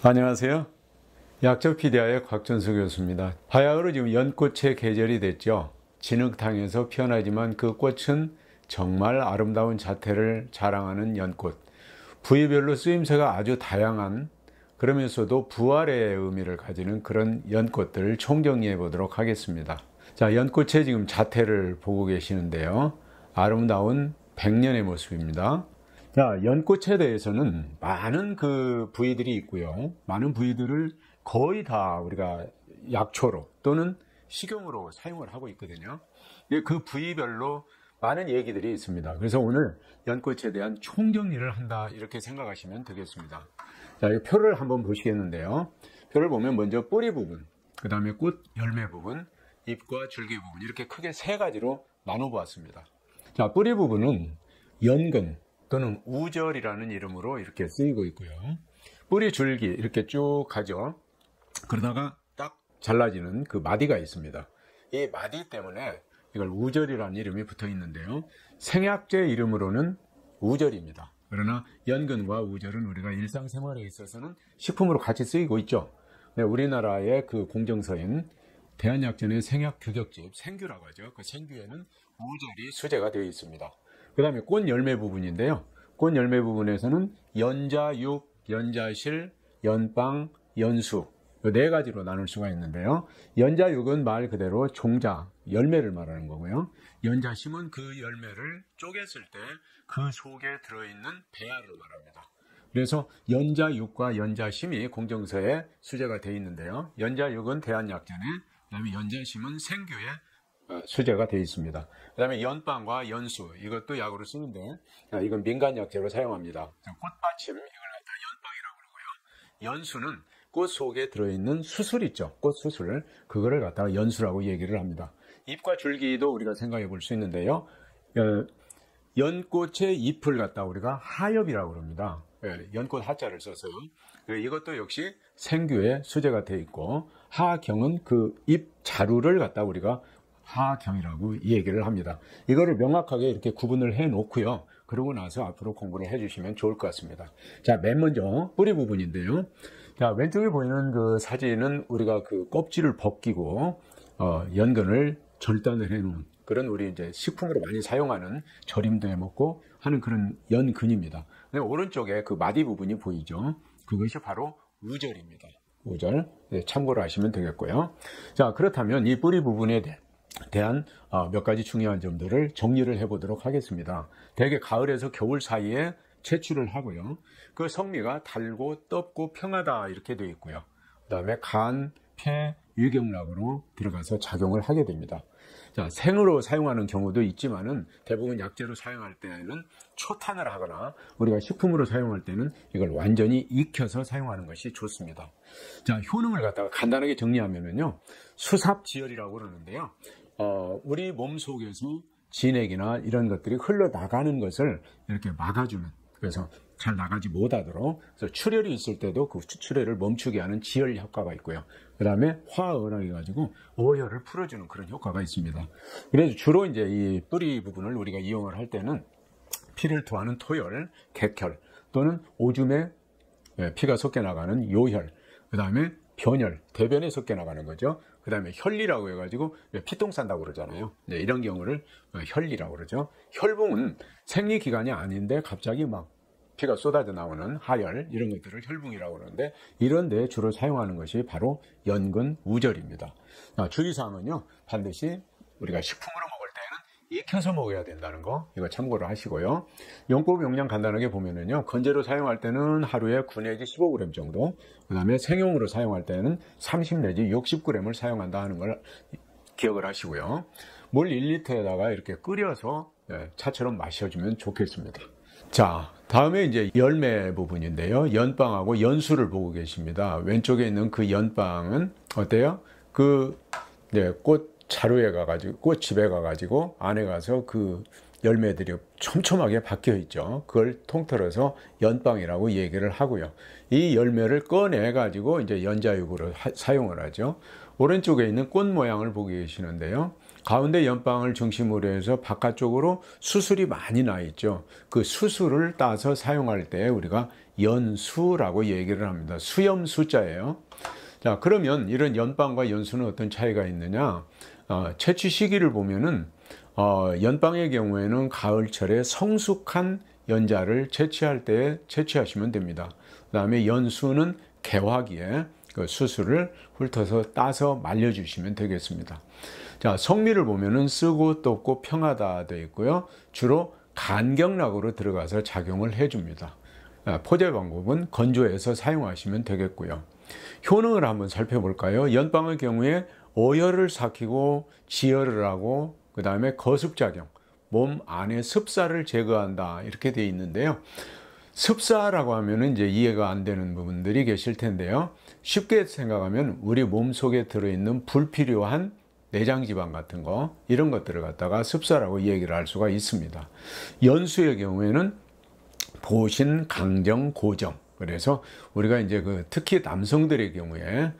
안녕하세요. 약초피디아의 곽준수 교수입니다. 바야흐로 지금 연꽃의 계절이 됐죠. 진흙탕에서 피어나지만 그 꽃은 정말 아름다운 자태를 자랑하는 연꽃. 부위별로 쓰임새가 아주 다양한, 그러면서도 부활의 의미를 가지는 그런 연꽃들을 총정리해 보도록 하겠습니다. 자, 연꽃의 지금 자태를 보고 계시는데요. 아름다운 백년의 모습입니다. 자, 연꽃에 대해서는 많은 그 부위들이 있고요. 많은 부위들을 거의 다 우리가 약초로 또는 식용으로 사용을 하고 있거든요. 그 부위별로 많은 얘기들이 있습니다. 그래서 오늘 연꽃에 대한 총정리를 한다, 이렇게 생각하시면 되겠습니다. 자, 이 표를 한번 보시겠는데요. 표를 보면 먼저 뿌리 부분, 그 다음에 꽃 열매 부분, 잎과 줄기 부분, 이렇게 크게 세 가지로 나눠 보았습니다. 자, 뿌리 부분은 연근 또는 우절이라는 이름으로 이렇게 쓰이고 있고요. 뿌리 줄기 이렇게 쭉 가죠. 그러다가 딱 잘라지는 그 마디가 있습니다. 이 마디 때문에 이걸 우절이라는 이름이 붙어 있는데요. 생약제 이름으로는 우절입니다. 그러나 연근과 우절은 우리가 일상생활에 있어서는 식품으로 같이 쓰이고 있죠. 우리나라의 그 공정서인 대한약전의 생약규격집, 생규라고 하죠. 그 생규에는 우절이 수제가 되어 있습니다. 그 다음에 꽃 열매 부분인데요. 꽃 열매 부분에서는 연자육, 연자실, 연빵, 연수, 네 가지로 나눌 수가 있는데요. 연자육은 말 그대로 종자, 열매를 말하는 거고요. 연자심은 그 열매를 쪼갰을 때 그 속에 들어있는 배알을 말합니다. 그래서 연자육과 연자심이 공정서에 수제가 되어 있는데요. 연자육은 대한약전에, 그 다음에 연자심은 생규에 수제가 되어 있습니다. 그 다음에 연빵과 연수, 이것도 약으로 쓰는데 이건 민간약재로 사용합니다. 꽃받침, 이걸 갖다 연빵이라고 그러고요. 연수는 꽃 속에 들어있는 수술 있죠. 꽃 수술, 그거를 갖다가 연수라고 얘기를 합니다. 잎과 줄기도 우리가 생각해 볼 수 있는데요. 연꽃의 잎을 갖다 우리가 하엽이라고 그럽니다. 연꽃 하자를 써서요. 이것도 역시 생규에 수제가 되어 있고, 하경은 그 잎 자루를 갖다 우리가 하경이라고 얘기를 합니다. 이거를 명확하게 이렇게 구분을 해 놓고요. 그러고 나서 앞으로 공부를 해 주시면 좋을 것 같습니다. 자, 맨 먼저 뿌리 부분인데요. 자, 왼쪽에 보이는 그 사진은 우리가 그 껍질을 벗기고 연근을 절단을 해 놓은 그런, 우리 이제 식품으로 많이 사용하는, 절임도 해 먹고 하는 그런 연근입니다. 근데 오른쪽에 그 마디 부분이 보이죠. 그것이 바로 우절입니다. 우절. 네, 참고로 하시면 되겠고요. 자, 그렇다면 이 뿌리 부분에 대한 몇 가지 중요한 점들을 정리를 해보도록 하겠습니다. 대개 가을에서 겨울 사이에 채취를 하고요. 그 성미가 달고 떫고 평하다, 이렇게 되어 있고요. 그 다음에 간, 폐, 유경락으로 들어가서 작용을 하게 됩니다. 자, 생으로 사용하는 경우도 있지만은 대부분 약재로 사용할 때는 초탄을 하거나 우리가 식품으로 사용할 때는 이걸 완전히 익혀서 사용하는 것이 좋습니다. 자, 효능을 갖다가 간단하게 정리하면요, 수삽지혈이라고 그러는데요. 우리 몸 속에서 진액이나 이런 것들이 흘러나가는 것을 이렇게 막아주는, 그래서 잘 나가지 못하도록, 그래서 출혈이 있을 때도 그 출혈을 멈추게 하는 지혈 효과가 있고요. 그 다음에 화어랑해 가지고 어혈을 풀어주는 그런 효과가 있습니다. 그래서 주로 이제 이 뿌리 부분을 우리가 이용을 할 때는 피를 토하는 토혈, 객혈, 또는 오줌에 피가 섞여 나가는 요혈, 그 다음에 변혈, 대변에 섞여 나가는 거죠. 그 다음에 혈리라고 해가지고 피똥 싼다고 그러잖아요. 네, 이런 경우를 혈리라고 그러죠. 혈붕은 생리기간이 아닌데 갑자기 막 피가 쏟아져 나오는 하혈, 이런 것들을 혈붕이라고 그러는데, 이런 데 주로 사용하는 것이 바로 연근, 우절입니다. 주의사항은요, 반드시 우리가 식품으로 먹을 때는 익혀서 먹어야 된다는 거, 이거 참고를 하시고요. 용법 용량 간단하게 보면은요, 건재로 사용할 때는 하루에 9 내지 15g 정도, 그 다음에 생용으로 사용할 때는 30 내지 60g을 사용한다 하는 걸 기억을 하시고요. 물 1리터에다가 이렇게 끓여서 차처럼 마셔주면 좋겠습니다. 자, 다음에 이제 열매 부분인데요. 연빵하고 연수를 보고 계십니다. 왼쪽에 있는 그 연빵은 어때요? 꽃 자루에 가가지고, 꽃집에 가가지고 안에 가서 그 열매들이 촘촘하게 박혀 있죠. 그걸 통틀어서 연빵이라고 얘기를 하고요. 이 열매를 꺼내 가지고 이제 연자육으로 사용을 하죠. 오른쪽에 있는 꽃 모양을 보고 계시는데요. 가운데 연방을 중심으로 해서 바깥쪽으로 수술이 많이 나 있죠. 그 수술을 따서 사용할 때 우리가 연수라고 얘기를 합니다. 수염 수자예요. 자, 그러면 이런 연방과 연수는 어떤 차이가 있느냐? 채취 시기를 보면은 연방의 경우에는 가을철에 성숙한 연자를 채취할 때 채취하시면 됩니다. 그 다음에 연수는 개화기에 그 수술을 훑어서 따서 말려주시면 되겠습니다. 자, 성미를 보면은 쓰고 떴고 평하다 되어 있고요. 주로 간경락으로 들어가서 작용을 해줍니다. 포제 방법은 건조해서 사용하시면 되겠고요. 효능을 한번 살펴볼까요? 연방의 경우에 어혈을 삭히고 지혈을 하고 그 다음에 거습작용, 몸 안에 습사를 제거한다 이렇게 되어 있는데요. 습사라고 하면은 이제 이해가 안 되는 부분들이 계실 텐데요. 쉽게 생각하면 우리 몸 속에 들어있는 불필요한 내장지방 같은 거 이런 것들을 갖다가 습사라고 얘기를 할 수가 있습니다. 연수의 경우에는 보신, 강정, 고정. 그래서 우리가 이제 특히 남성들의 경우에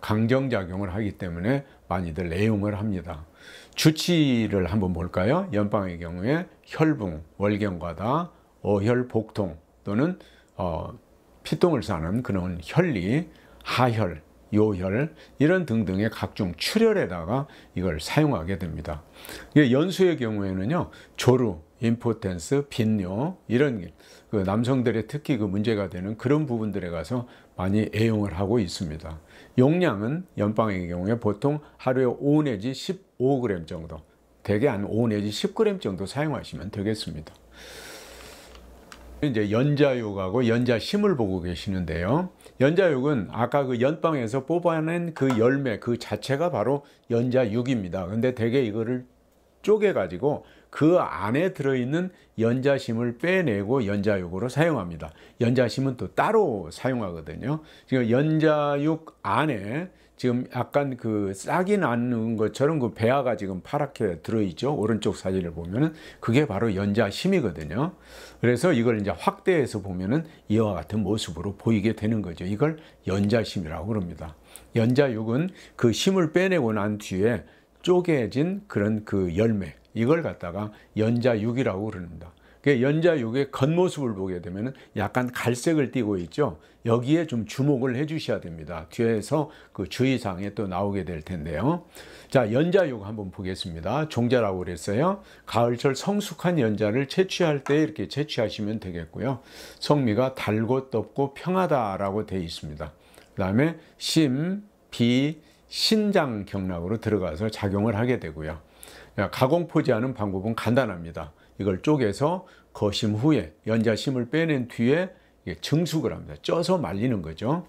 강정작용을 하기 때문에 많이들 애용을 합니다. 주치를 한번 볼까요? 연방의 경우에 혈붕, 월경과다, 어혈, 복통 또는 피똥을 싸는 그런 혈리, 하혈, 요혈 이런 등등의 각종 출혈에다가 이걸 사용하게 됩니다. 연수의 경우에는요, 조루, 임포텐스, 빈뇨 이런 그 남성들의 특히 그 문제가 되는 그런 부분들에 가서 많이 애용을 하고 있습니다. 용량은 연방의 경우에 보통 하루에 5 내지 15g 정도, 대개 한 5 내지 10g 정도 사용하시면 되겠습니다. 이제 연자육하고 연자심을 보고 계시는데요. 연자육은 아까 그 연방에서 뽑아낸 그 열매 그 자체가 바로 연자육입니다. 근데 대개 이거를 쪼개 가지고 그 안에 들어있는 연자심을 빼내고 연자육으로 사용합니다. 연자심은 또 따로 사용하거든요. 지금 연자육 안에 지금 약간 그 싹이 나는 것처럼 그 배아가 지금 파랗게 들어있죠. 오른쪽 사진을 보면은 그게 바로 연자심이거든요. 그래서 이걸 이제 확대해서 보면은 이와 같은 모습으로 보이게 되는 거죠. 이걸 연자심이라고 그럽니다. 연자육은 그 심을 빼내고 난 뒤에 쪼개진 그런 그 열매, 이걸 갖다가 연자육이라고 그럽니다. 연자육의 겉모습을 보게 되면 약간 갈색을 띠고 있죠. 여기에 좀 주목을 해 주셔야 됩니다. 뒤에서 그 주의사항에 또 나오게 될 텐데요. 자, 연자육 한번 보겠습니다. 종자라고 그랬어요. 가을철 성숙한 연자를 채취할 때 이렇게 채취하시면 되겠고요. 성미가 달고 떴고 평하다라고 되어 있습니다. 그 다음에 심, 비, 신장 경락으로 들어가서 작용을 하게 되고요. 가공 포제하는 방법은 간단합니다. 이걸 쪼개서 거심 후에 연자심을 빼낸 뒤에 증숙을 합니다. 쪄서 말리는 거죠.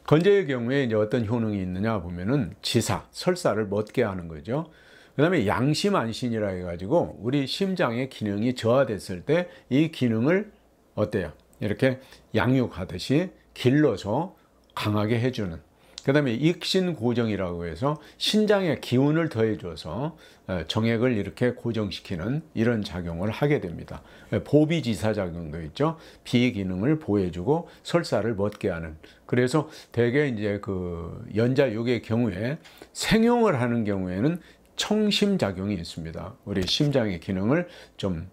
건재의 경우에 이제 어떤 효능이 있느냐 보면은 지사, 설사를 멎게 하는 거죠. 그 다음에 양심 안신이라 해가지고 우리 심장의 기능이 저하됐을 때 이 기능을 어때요? 이렇게 양육하듯이 길러서 강하게 해주는. 그 다음에 익신고정이라고 해서 신장의 기운을 더해줘서 정액을 이렇게 고정시키는 이런 작용을 하게 됩니다. 보비지사작용도 있죠. 비기능을 보호해주고 설사를 멎게 하는. 그래서 대개 이제 그 연자육의 경우에 생용을 하는 경우에는 청심작용이 있습니다. 우리 심장의 기능을 좀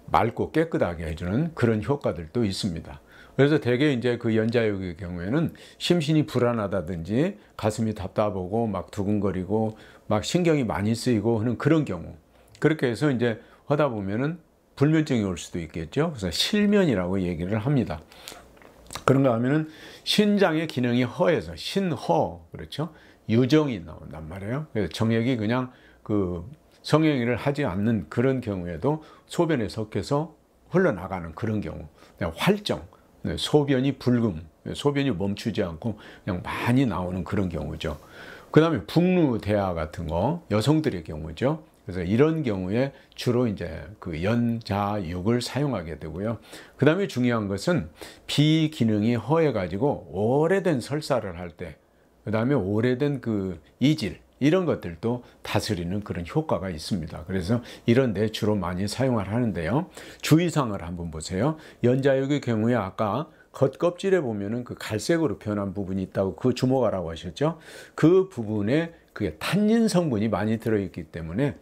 맑고 깨끗하게 해주는 그런 효과들도 있습니다. 그래서 대개 이제 그 연자육의 경우에는 심신이 불안하다든지 가슴이 답답하고 막 두근거리고 막 신경이 많이 쓰이고 하는 그런 경우, 그렇게 해서 이제 하다 보면은 불면증이 올 수도 있겠죠. 그래서 실면이라고 얘기를 합니다. 그런가 하면은 신장의 기능이 허해서 신허, 그렇죠? 유정이 나온단 말이에요. 그래서 정액이 그냥 그 성행위를 하지 않는 그런 경우에도 소변에 섞여서 흘러나가는 그런 경우, 그냥 활정, 소변이 불금, 소변이 멈추지 않고 그냥 많이 나오는 그런 경우죠. 그 다음에 북루대하 같은 거, 여성들의 경우죠. 그래서 이런 경우에 주로 이제 그 연자육을 사용하게 되고요. 그 다음에 중요한 것은 비기능이 허해가지고 오래된 설사를 할 때, 그 다음에 오래된 그 이질, 이런 것들도 다스리는 그런 효과가 있습니다. 그래서 이런 데 주로 많이 사용을 하는데요. 주의사항을 한번 보세요. 연자육의 경우에 아까 겉껍질에 보면은 그 갈색으로 변한 부분이 있다고 그 주목하라고 하셨죠. 그 부분에 그게 탄닌 성분이 많이 들어있기 때문에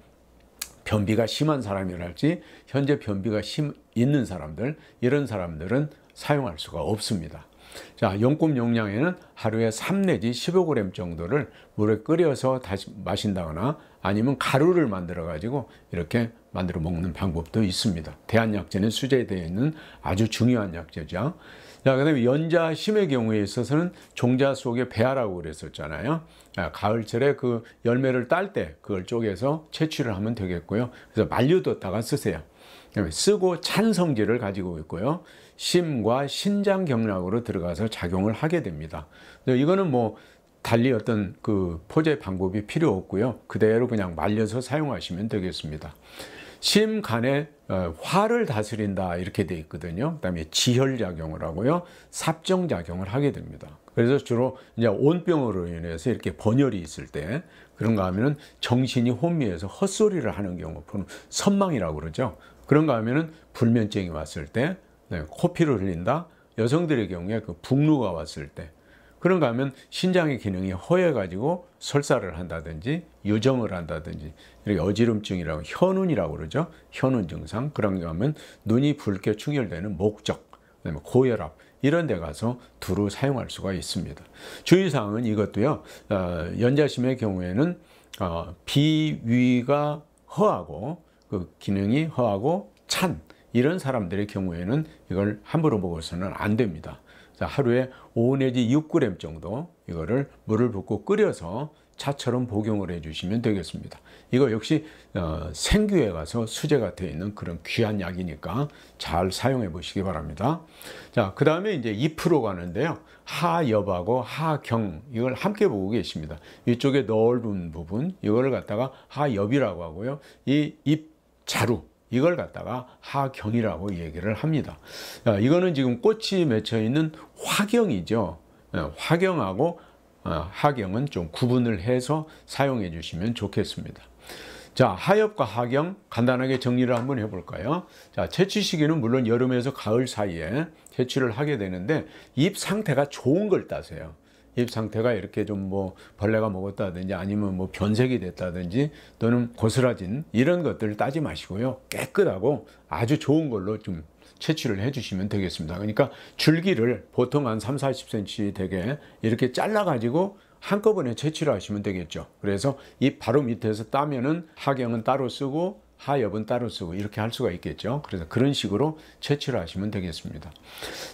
변비가 심한 사람이랄지 현재 변비가 있는 사람들, 이런 사람들은 사용할 수가 없습니다. 자, 연꽃 용량에는 하루에 3 내지 15g 정도를 물에 끓여서 다시 마신다거나 아니면 가루를 만들어 가지고 이렇게 만들어 먹는 방법도 있습니다. 대한약재는 수제되어 있는 아주 중요한 약재죠. 자, 그다음에 연자심의 경우에 있어서는 종자 속에 배아라고 그랬었잖아요. 가을철에 그 열매를 딸 때 그걸 쪼개서 채취를 하면 되겠고요. 그래서 말려뒀다가 쓰세요. 쓰고 찬 성질을 가지고 있고요. 심과 신장 경락으로 들어가서 작용을 하게 됩니다. 이거는 뭐 달리 어떤 그 포제 방법이 필요 없고요. 그대로 그냥 말려서 사용하시면 되겠습니다. 심 간에 화를 다스린다 이렇게 돼 있거든요. 그다음에 지혈작용을 하고요, 삽정작용을 하게 됩니다. 그래서 주로 이제 온병으로 인해서 이렇게 번열이 있을 때 그런가 하면은 정신이 혼미해서 헛소리를 하는 경우, 선망이라고 그러죠. 그런가 하면은 불면증이 왔을 때, 코피를 흘린다. 여성들의 경우에 그 북루가 왔을 때, 그런가 하면 신장의 기능이 허해가지고 설사를 한다든지 유정을 한다든지, 이렇게 어지럼증이라고 현운이라고 그러죠. 현운 증상. 그런가 하면 눈이 붉게 충혈되는 목적, 그다음에 고혈압, 이런 데 가서 두루 사용할 수가 있습니다. 주의사항은 이것도요, 연자심의 경우에는 비위가 허하고 그 기능이 허하고 찬 이런 사람들의 경우에는 이걸 함부로 먹어서는 안 됩니다. 하루에 5 내지 6g 정도 이거를 물을 붓고 끓여서 차처럼 복용을 해주시면 되겠습니다. 이거 역시 생규에 가서 수제가 되어 있는 그런 귀한 약이니까 잘 사용해 보시기 바랍니다. 자, 그 다음에 이제 잎으로 가는데요. 하엽하고 하경, 이걸 함께 보고 계십니다. 이쪽에 넓은 부분, 이걸 갖다가 하엽이라고 하고요. 이 잎 자루, 이걸 갖다가 하경이라고 얘기를 합니다. 이거는 지금 꽃이 맺혀 있는 화경이죠. 화경하고 하경은 좀 구분을 해서 사용해 주시면 좋겠습니다. 자, 하엽과 하경 간단하게 정리를 한번 해볼까요? 자, 채취 시기는 물론 여름에서 가을 사이에 채취를 하게 되는데 잎 상태가 좋은 걸 따세요. 잎 상태가 이렇게 좀 뭐 벌레가 먹었다든지 아니면 뭐 변색이 됐다든지 또는 고스라진 이런 것들을 따지 마시고요. 깨끗하고 아주 좋은 걸로 좀 채취를 해 주시면 되겠습니다. 그러니까 줄기를 보통 한 30-40cm 되게 이렇게 잘라 가지고 한꺼번에 채취를 하시면 되겠죠. 그래서 이 바로 밑에서 따면은 하경은 따로 쓰고 하엽은 따로 쓰고 이렇게 할 수가 있겠죠. 그래서 그런 식으로 채취를 하시면 되겠습니다.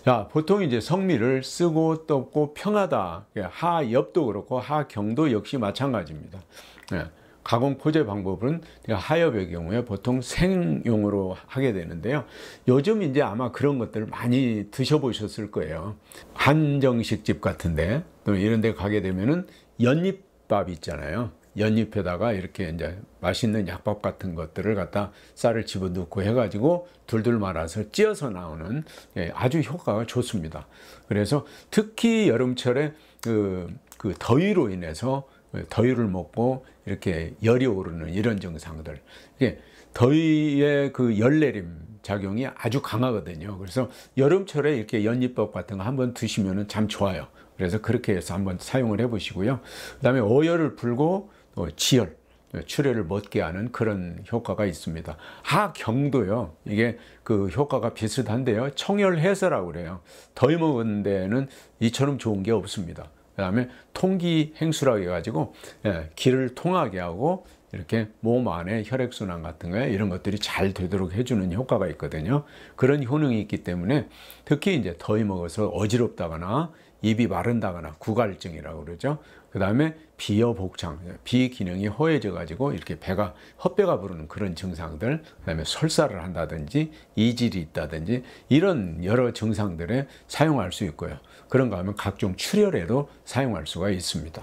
자, 보통 이제 성미를 쓰고 떴고 평하다. 하엽도 그렇고 하경도 역시 마찬가지입니다. 가공 포제 방법은 하엽의 경우에 보통 생용으로 하게 되는데요. 요즘 이제 아마 그런 것들을 많이 드셔보셨을 거예요. 한정식집 같은데 또 이런 데 가게 되면은 연잎밥 있잖아요. 연잎에다가 이렇게 이제 맛있는 약밥 같은 것들을 갖다 쌀을 집어넣고 해가지고 둘둘 말아서 찧어서 나오는 아주 효과가 좋습니다. 그래서 특히 여름철에 그 더위로 인해서 더위를 먹고 이렇게 열이 오르는 이런 증상들, 이게 더위의 그 열내림 작용이 아주 강하거든요. 그래서 여름철에 이렇게 연잎밥 같은 거 한번 드시면은 참 좋아요. 그래서 그렇게 해서 한번 사용을 해 보시고요. 그 다음에 어혈을 풀고 지혈, 출혈을 멎게 하는 그런 효과가 있습니다. 하경도요, 이게 그 효과가 비슷한데요. 청혈해서라고 그래요. 더위 먹은 데는 이처럼 좋은 게 없습니다. 그 다음에 통기행수라고 해가지고 기를 통하게 하고 이렇게 몸 안에 혈액순환 같은 거에 이런 것들이 잘 되도록 해주는 효과가 있거든요. 그런 효능이 있기 때문에 특히 이제 더위 먹어서 어지럽다거나 입이 마른다거나 구갈증이라고 그러죠. 그 다음에 비여복창, 비기능이 허해져 가지고 이렇게 배가 헛배가 부르는 그런 증상들, 그 다음에 설사를 한다든지 이질이 있다든지 이런 여러 증상들에 사용할 수 있고요. 그런가 하면 각종 출혈에도 사용할 수가 있습니다.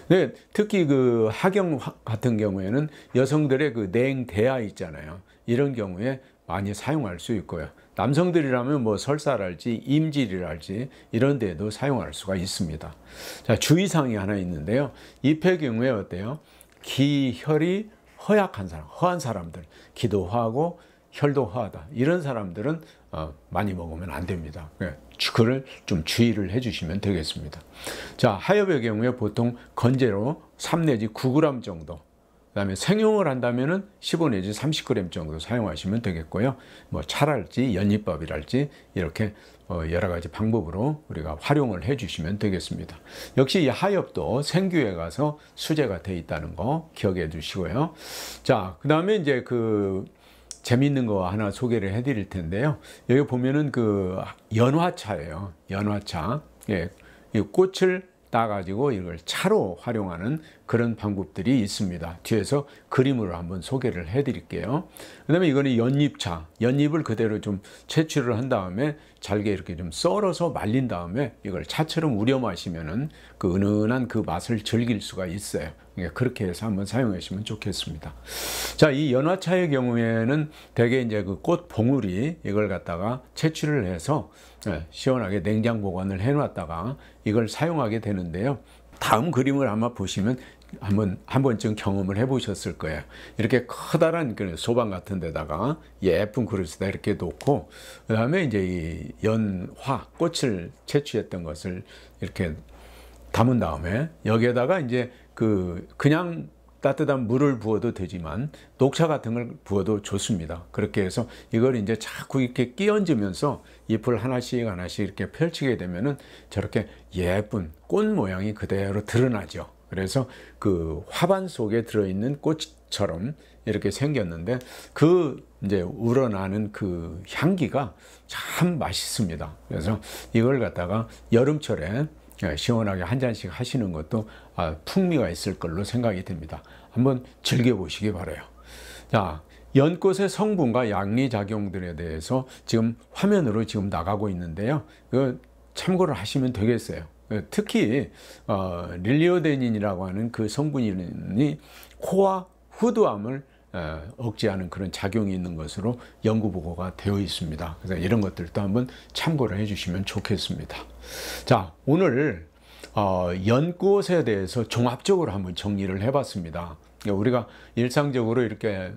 네, 특히 그 하경 같은 경우에는 여성들의 그 냉대야 있잖아요. 이런 경우에 많이 사용할 수 있고요. 남성들이라면 뭐 설사랄지 임질이랄지 이런 데도 사용할 수가 있습니다. 자, 주의사항이 하나 있는데요. 잎의 경우에 어때요? 기혈이 허약한 사람, 허한 사람들, 기도 허하고 혈도 허하다. 이런 사람들은 많이 먹으면 안 됩니다. 그걸 좀 주의를 해주시면 되겠습니다. 자, 하엽의 경우에 보통 건재로 3 내지 9g 정도, 그 다음에 생용을 한다면은 15 내지 30g 정도 사용하시면 되겠고요. 뭐 차랄지 연잎밥이랄지 이렇게 여러 가지 방법으로 우리가 활용을 해주시면 되겠습니다. 역시 이 하엽도 생규에 가서 수제가 되어 있다는 거 기억해 주시고요. 자, 그 다음에 이제 재미있는 거 하나 소개를 해드릴 텐데요. 여기 보면은 연화차예요. 연화차. 예, 이 꽃을 따가지고 이걸 차로 활용하는 그런 방법들이 있습니다. 뒤에서 그림으로 한번 소개를 해드릴게요. 그 다음에 이거는 연잎차. 연잎을 그대로 좀 채취를 한 다음에 잘게 이렇게 좀 썰어서 말린 다음에 이걸 차처럼 우려 마시면은 그 은은한 그 맛을 즐길 수가 있어요. 그렇게 해서 한번 사용하시면 좋겠습니다. 자, 이 연화차의 경우에는 대개 이제 그 꽃 봉우리 이걸 갖다가 채취를 해서 시원하게 냉장 보관을 해 놨다가 이걸 사용하게 되는데요. 다음 그림을 아마 보시면 한 번쯤 경험을 해 보셨을 거예요. 이렇게 커다란 소방 같은 데다가 예쁜 그릇에다 이렇게 놓고, 그 다음에 이제 이 연화, 꽃을 채취했던 것을 이렇게 담은 다음에 여기에다가 이제 그냥 따뜻한 물을 부어도 되지만 녹차 같은 걸 부어도 좋습니다. 그렇게 해서 이걸 이제 자꾸 이렇게 끼얹으면서 잎을 하나씩 이렇게 펼치게 되면은 저렇게 예쁜 꽃 모양이 그대로 드러나죠. 그래서 그 화반 속에 들어있는 꽃처럼 이렇게 생겼는데 이제 우러나는 그 향기가 참 맛있습니다. 그래서 이걸 갖다가 여름철에 시원하게 한 잔씩 하시는 것도 풍미가 있을 걸로 생각이 됩니다. 한번 즐겨보시기 바라요. 자, 연꽃의 성분과 양리작용들에 대해서 지금 화면으로 지금 나가고 있는데요. 이거 참고를 하시면 되겠어요. 특히 릴리오데닌이라고 하는 그 성분이 코와 후두암을 억제하는 그런 작용이 있는 것으로 연구 보고가 되어 있습니다. 그래서 이런 것들도 한번 참고를 해주시면 좋겠습니다. 자, 오늘 연꽃에 대해서 종합적으로 한번 정리를 해봤습니다. 우리가 일상적으로 이렇게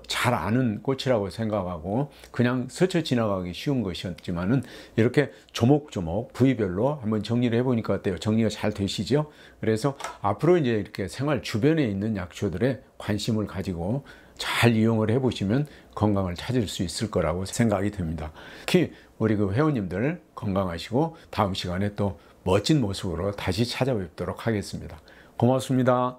잘 아는 꽃이라고 생각하고 그냥 스쳐 지나가기 쉬운 것이었지만은 이렇게 조목조목 부위별로 한번 정리를 해보니까 어때요? 정리가 잘 되시죠? 그래서 앞으로 이제 이렇게 생활 주변에 있는 약초들에 관심을 가지고 잘 이용을 해보시면 건강을 찾을 수 있을 거라고 생각이 됩니다. 특히 우리 회원님들 건강하시고 다음 시간에 또 멋진 모습으로 다시 찾아뵙도록 하겠습니다. 고맙습니다.